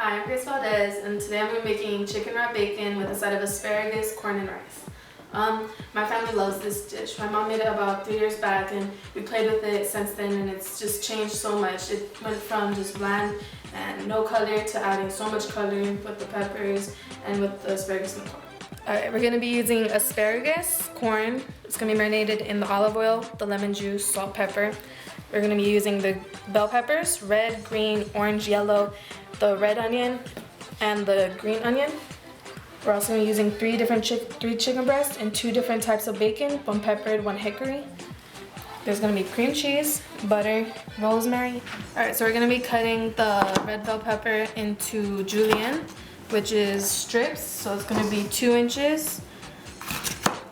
Hi, I'm Valdez, and today I'm going to be making chicken wrapped bacon with a side of asparagus, corn, and rice. My family loves this dish. My mom made it about 3 years back, and we played with it since then, and it's just changed so much. It went from just bland and no color to adding so much color with the peppers and with the asparagus and the corn. Alright, we're going to be using asparagus, corn. It's going to be marinated in the olive oil, the lemon juice, salt, pepper. We're going to be using the bell peppers, red, green, orange, yellow, the red onion, and the green onion. We're also going to be using three chicken breasts and 2 different types of bacon, one peppered, one hickory. There's going to be cream cheese, butter, rosemary. Alright, so we're going to be cutting the red bell pepper into julienne, which is strips. So it's going to be 2 inches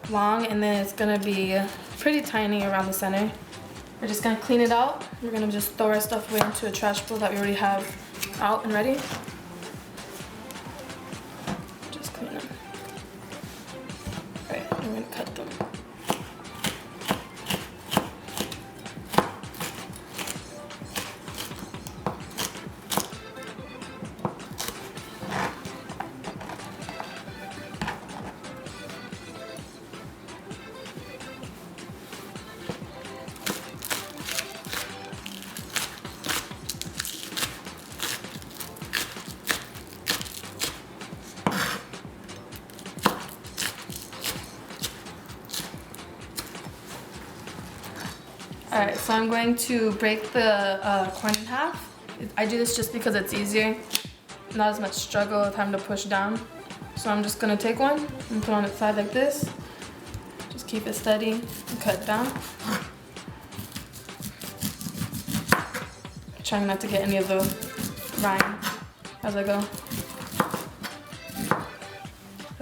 long, and then it's going to be pretty tiny around the center. We're just going to clean it out. We're going to just throw our stuff away into a trash bowl that we already have out and ready. Just clean them. Alright, I'm going to cut them. Alright, so I'm going to break the corn in half. I do this just because it's easier. Not as much struggle of having to push down. So I'm just going to take one and put on its side like this. Just keep it steady and cut down. Trying not to get any of the rind as I go.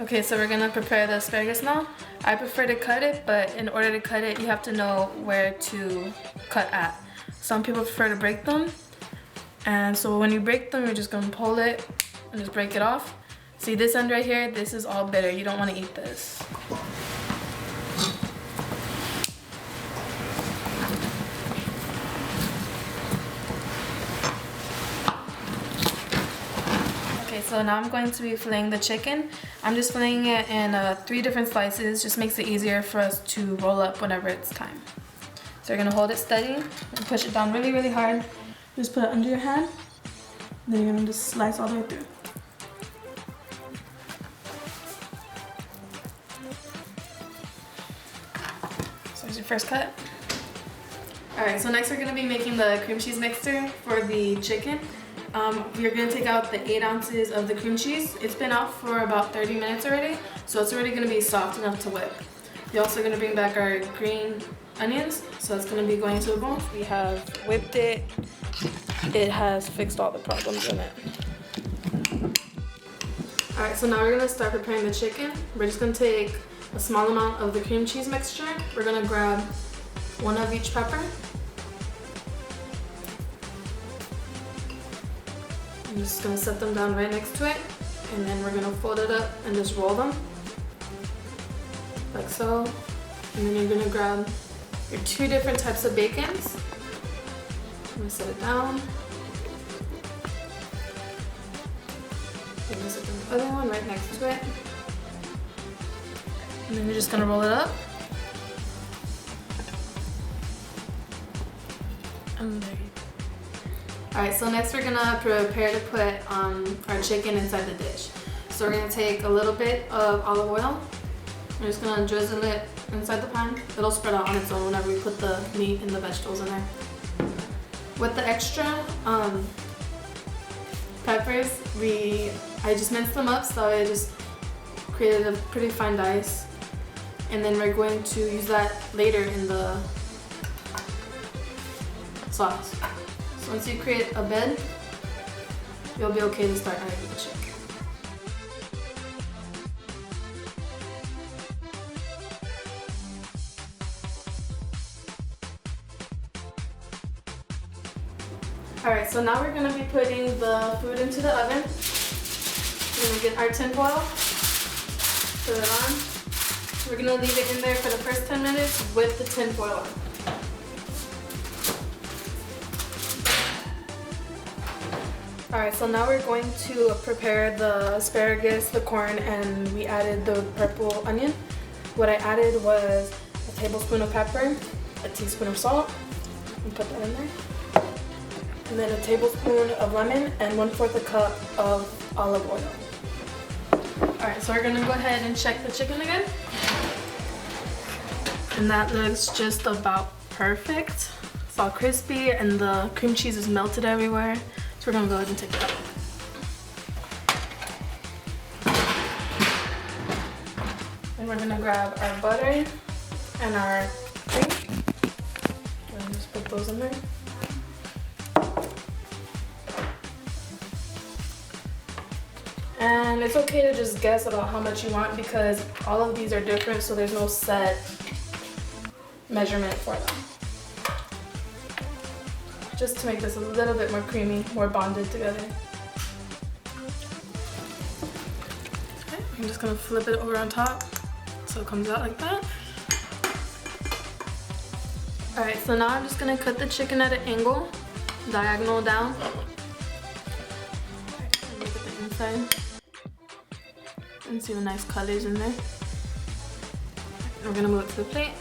Okay, so we're going to prepare the asparagus now. I prefer to cut it, but in order to cut it, you have to know where to cut at. Some people prefer to break them. And so when you break them, you're just going to pull it and just break it off. See this end right here? This is all bitter. You don't want to eat this. So now I'm going to be filleting the chicken. I'm just filleting it in 3 different slices. Just makes it easier for us to roll up whenever it's time. So you're gonna hold it steady and push it down really, really hard. Just put it under your hand. Then you're gonna just slice all the way through. So here's your first cut. Alright, so next we're gonna be making the cream cheese mixture for the chicken. We're going to take out the 8 ounces of the cream cheese. It's been out for about 30 minutes already, so it's already going to be soft enough to whip. We're also going to bring back our green onions, so it's going to be going into the bowl. We have whipped it. It has fixed all the problems in it. Alright, so now we're going to start preparing the chicken. We're just going to take a small amount of the cream cheese mixture. We're going to grab 1 of each pepper. I'm just going to set them down right next to it, and then we're going to fold it up and just roll them like so. And then you're going to grab your 2 different types of bacons. I'm going to set it down. I'm going to set the other one right next to it. And then you're just going to roll it up. And there you go. Alright, so next we're gonna prepare to put our chicken inside the dish. So we're gonna take a little bit of olive oil. We're just gonna drizzle it inside the pan. It'll spread out on its own whenever we put the meat and the vegetables in there. With the extra peppers, I just minced them up, so I just created a pretty fine dice. And then we're going to use that later in the sauce. Once you create a bed, you'll be okay to start adding the chicken. Alright, so now we're going to be putting the food into the oven. We're going to get our tin foil, put it on. We're going to leave it in there for the first 10 minutes with the tin foil on. Alright, so now we're going to prepare the asparagus, the corn, and we added the purple onion. What I added was a tablespoon of pepper, a teaspoon of salt, and put that in there. And then a tablespoon of lemon and 1/4 a cup of olive oil. Alright, so we're gonna go ahead and check the chicken again. And that looks just about perfect. It's all crispy and the cream cheese is melted everywhere. So we're gonna go ahead and take it out. And we're gonna grab our butter and our cream. And just put those in there. And it's okay to just guess about how much you want because all of these are different, so there's no set measurement for them. Just to make this a little bit more creamy, more bonded together. Okay, I'm just gonna flip it over on top so it comes out like that. Alright, so now I'm just gonna cut the chicken at an angle, diagonal down. Look at the inside. And see the nice colors in there. We're gonna move it to the plate.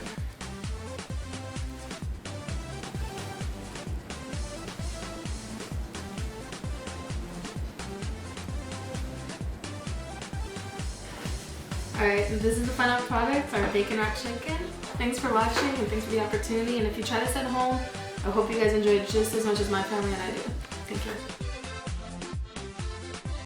Alright, this is the final product, our bacon wrapped chicken. Thanks for watching and thanks for the opportunity. And if you try this at home, I hope you guys enjoy it just as much as my family and I do. Thank you.